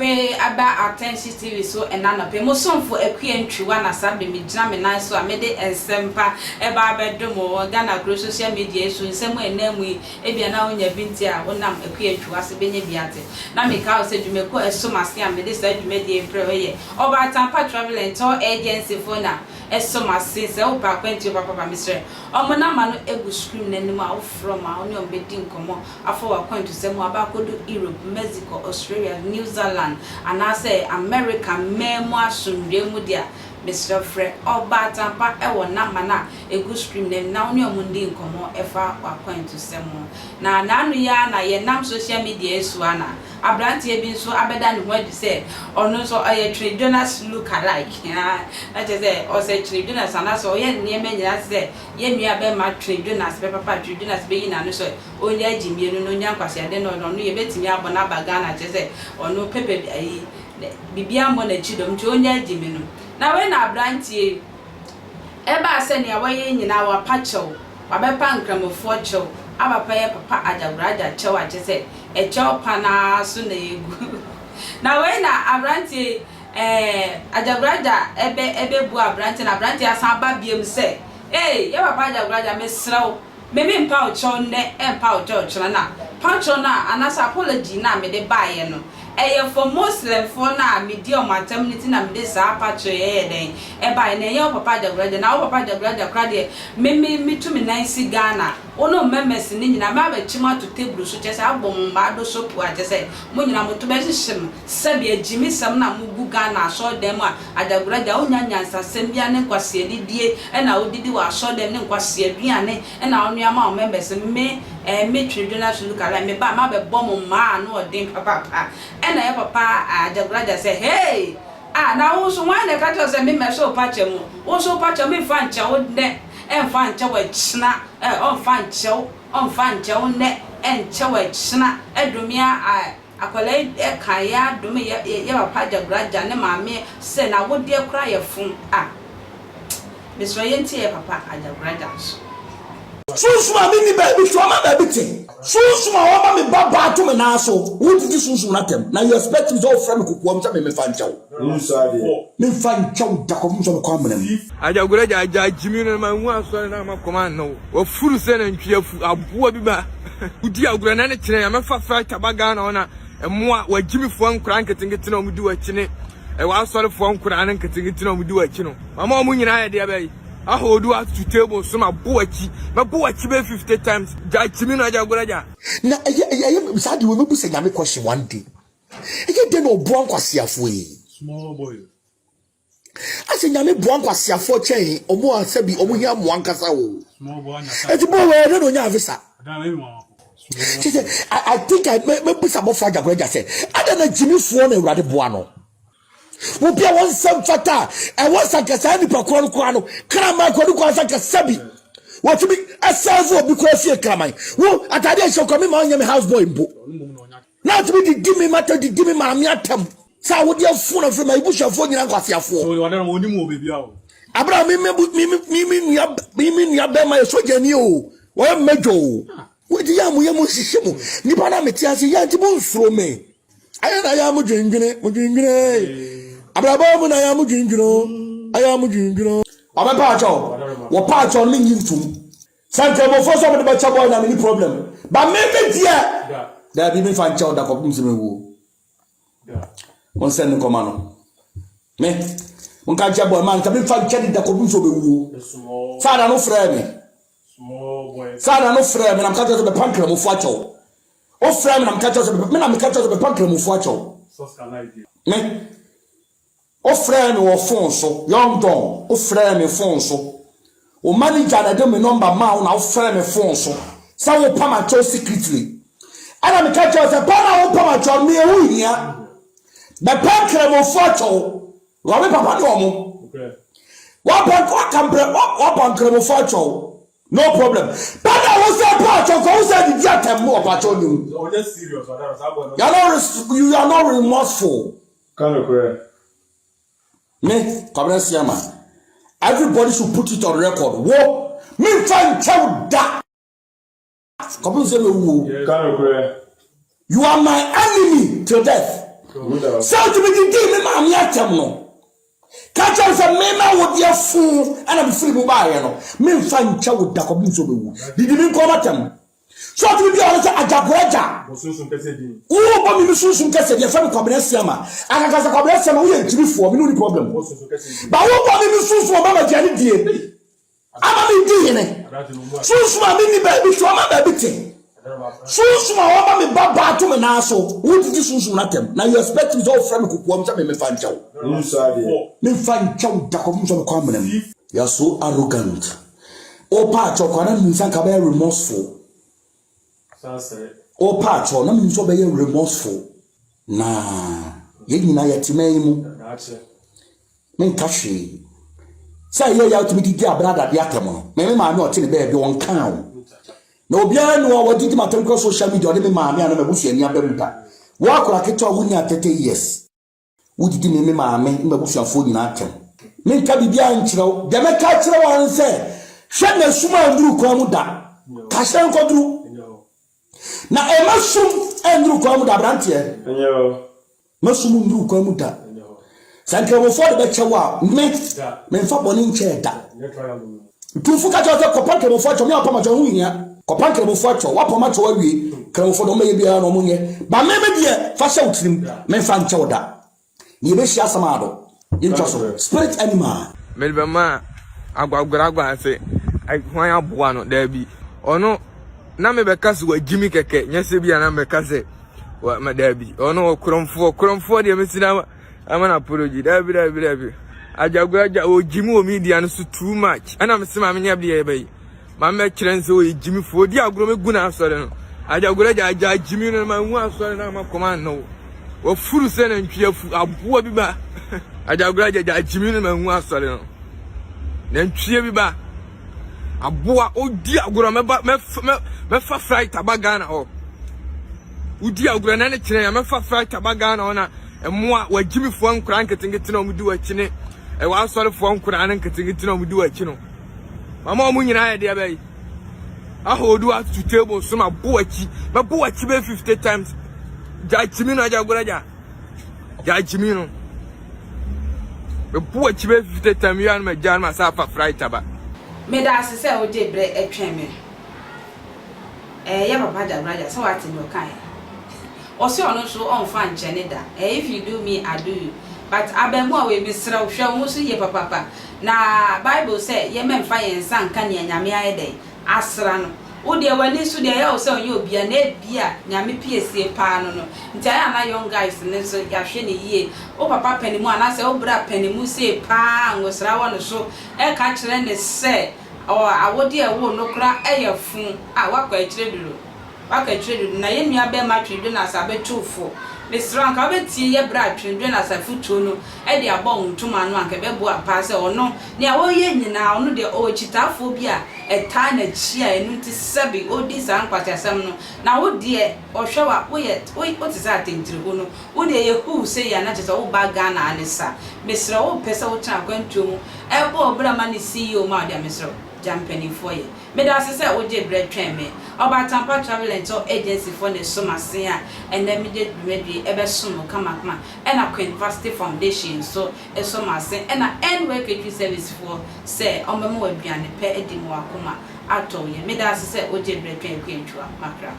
kwe aba attention TV so enana pe mo somfo akue ntwiwa na sabe me gina me nan so amede ensempa eba abedomo Ghana gro social media so nsemu enamu e bia na onya binti a wonam akue ntwiwa se benye biate na me ka o se dwumeko esomase amede sa dwumedi empreye oba atampa travel and tour agency for na esomase se opa kwenti papa misre omo na ma no egu screen nanim a from a onye ombedi nkomo afọ wa kwenti se mu abakodo Europe, Mexico, Australia, New Zealand, and I say America, memoir soon, Remudia, Mr. Fred, or Batampa, Ewa Namana, a good scream name, now near Mundi in Como, Efa, or point to Samuel. Now, Nanuya, ye nam social media, Swana, a brandy been so abedan what you say, or no, so I trade Jonas look alike, that is it, or say trade Jonas, and that's all yet near me, I say, ye me abe my trade Jonas, Peppa, Jonas being an so, only Jimmy, no Yankas, I don't know, you bet me up on Abagana, just say, or no Pepe, Bibia Mona Chidom, Jonia Jimmy. Now when I brandy, Eba send your way in our patcho, Wabepan Cramo Forcho, Aba pay Papa Ajagurajah, Chow, I just said, a chow pana soon. Now when I brandy, Ajagurajah, Ebe Bua Branton, a brandy as Ababium say, hey, you are Ajagurajah, Miss Slow, maybe pouch on ne and pouch Chona, pouch on and as apology now made a buy. For Muslim for now, medium maternity and this apache then. By your papa the brother, now papa the brother cried, me to me nice Ghana. Oh no, members in India, I'm a chima to table, so just a bombado soap. I just said, Munina to mention Sabia Jimmy Samna Mugu Ghana, saw them at the brother Onyans, Sembian and Quasi D, and I did you saw them in Quasi Biane, and our near members and me. Me Jonas look at me, but my bomb man or dim papa. And I papa, the brother say, hey, now also one the catches and me so patch him, also patch me fan chow net and fan chow snap, on fan chow net and chow snap, and do me I collate a kaya, do me your patch of grudge and mammy, say, I would dear cry a phone. Miss Rayenti, papa, Ajagurajah. Susuma mini baby trauma baby thing. Susuma oba me baba to me na so. Who did this susuma natem? Now you expect me to friend me kukuam me fanchao. Me fanchao da ko so ko amnem. Ajagurajah Gyimifoɔ no ma hu aso na ma command no. Wo furu se na ntwe afu aboa bi ba. Udi agura na ne kire ya me fa tabaga na ona emoa wa Gyimifoɔ nkura nketenkete na omudi wa kine. E wa asɔrefoɔ nkura na nketenkete na omudi wa kino. Mama omu nyina ya de be. I hold you to table so my boy 50 times. Gyimifoɔ Ajagurajah. Na sad we be say nyame question one day. E dey no bo ankwasiafo yi. Small boy. I say nyame bo ankwasiafo chen omo asabi omo hia mo ankasa wo. Small boy anya. E ti bo we no nya visa. I think I me put some of Ajagurajah say. Ada na Gyimifoɔ na Awurade boa no. Wo bia won sem fata e won sakasa ni pakron kwano krama kwadu kwa sakasa bi wo to bi asafu obi kwa fie kraman wo atade e shokomi ma onyame house boy mbo na to bi di mi mata di mi ma mi atam sa wo dia fu na fre ma ibushafo nyina kwasiafo so wo na oni mu obi bia o abra mi be ma soja ni o wo mejo wo di ya mu hihemu ni ba na metiase ya nti bo nsuro me aya na ya mu dwendwene Abraham na ya mu dwindwino aba paacho wo paacho ni nyintum sante mo fo so mo de ba chabo na ni problem ba me dia da bi me fan chaw da ko bum se me wo on sen ko mano me on ka chabo man ta me fan chadi da ko bum so be wo sada no frɛ me small boy sada no frɛ me na ka to be pankra mo fo acho o frɛ me na ka to me na me ka to be pankra mo fo acho so ska like me o frère me wo phone so young don o frère me phone so o manager na de me number ma na o frère me phone so sa wo pama cho secretly ana me catch us pa na wo pama cho me e hu hia be pankre mo focho wo me papa do mo okay wa pankre mo focho no problem pa na wo say pa cho ko say di atem mo pa cho ni o just serious you are not remorseful kind of correct. Me, everybody should put it on record. Wo, me find child that. You are my enemy till death. So to be the me atem no. Catch us a mema would be a fool and I'm free mobile no. Men find chow da ko bin so be. Did you come at them? So to be honest, Ajagurajah. Who bomb me soon kese dey fam kwabena siama. Akakasa kwabena siama wo ye Gyimifoɔ me no the problem. But who bomb me soon so mama jani die. Ama me di ne. So ma me ni ba bi so ma ba bi tin. So ma me baba to me na so. Who did this so na tem? Now you expect me to friend me kukuam say me fan chow. Me fan chow da ko so me kwamena. You are so arrogant. O pa chow kwana nsan ka be remorseful. O part or no means so be remorseful. Nah, ye na yetimamu. Men kashi. Say ye out to me dia brother dia temo. Me ma no tin be won kan. Na obia no wo didi matem ko social media de me ma me na me busu ani abamuta. Wo akora keto wo ni 30 years. Wo didi me ma me busu afo nyina atem. Men ka bibia nkyerɛw. De me ka kyerɛw an se hwɛ na suma nduru kwa mu da. Ka hyɛ nkoduru. Na emasum endru kwa mu da brantie masum ndru kwa mu da sanke wo for de bechewa me fa boni nche da tufu ka jo kopanke mo for cho me apama jo hunya kopanke mo for cho wapama cho awie kran fo do me bia no munye ba me be die fa sha utirim me fa nche woda ye be hia samado yintwa so spirit animal me be ma agwagwagwa se ai hwan aboa no da bi ono na me be kase wa Gyimi keke nyese bia na me kase wa madabi ono okromfo de me sina amana apology dabi Ajagurajah o Gyimi o media no so too much ana me sema me nya bia bai ma me kirense o Gyimifoɔ di agro me guna asore no Ajagurajah Gyimi no ma hu asore na ma command no o furu se na ntwe afu aboa bi ba Ajagurajah Gyimi no ma hu asore no na ntwe bi ba aboa odi agro me fa fry tabaga na o udi agro na ne kire ya me fa fry tabaga na ona emoa wa Gyimifoɔ nkura nketingeti na omudi wa kine e wa asorefoɔ nkura na nketingeti na omudi wa kino mama omu nyina ya de bai ahodu at to table so ma bo achi be 50 times Gyimi no Ajagurajah Gyimi no be bo achi be 50 times you and me jan ma sa fa fry taba me da se o de bre etwen me ya papa Ajagurajah so what in your kind o se ono so on fa nche da if you do me I do you but abemu a we misra hwa mo so ye papa na Bible say ye memfa ye nsa nka ne nyame ayede asra no wo de wani so de ya o se onye obia na bia nyame piesie pa no nti aya na young guys ne so ya hwe ne yie o papa panimu ana se o bra panimu se pa ngosra wo no so e ka kire ne se o awodi e wo no kra eye fun a wakwa kire duro na ye nua be ma twedwe na sabe tufo Mr. Ka betie ye bra twendwe na safutuo no e de abɔ ntoma no anka bebo apa se ono ne a wo ye nyina ono de o chitafo bi a eta na chi a enu ti sabi odi san kwatasam no na wo de o hwewa wo ye wo ti sa tentiri ho no wo de ye hu se ya na chesa wo ba Ghana anisa Mr. wo pesa wo tran kwantuo mu e bo bra ma ne CEO ma de Mr. Jampeni for ye me da se wo je bread twen me oba tampa travel and agency for the summer sea and then me did ready ebe sumo kama and a University Foundation so e summer say and a end work service for say omemo aduane pe edi mo akoma ato ye me da se wo je bread twen kwentwa makra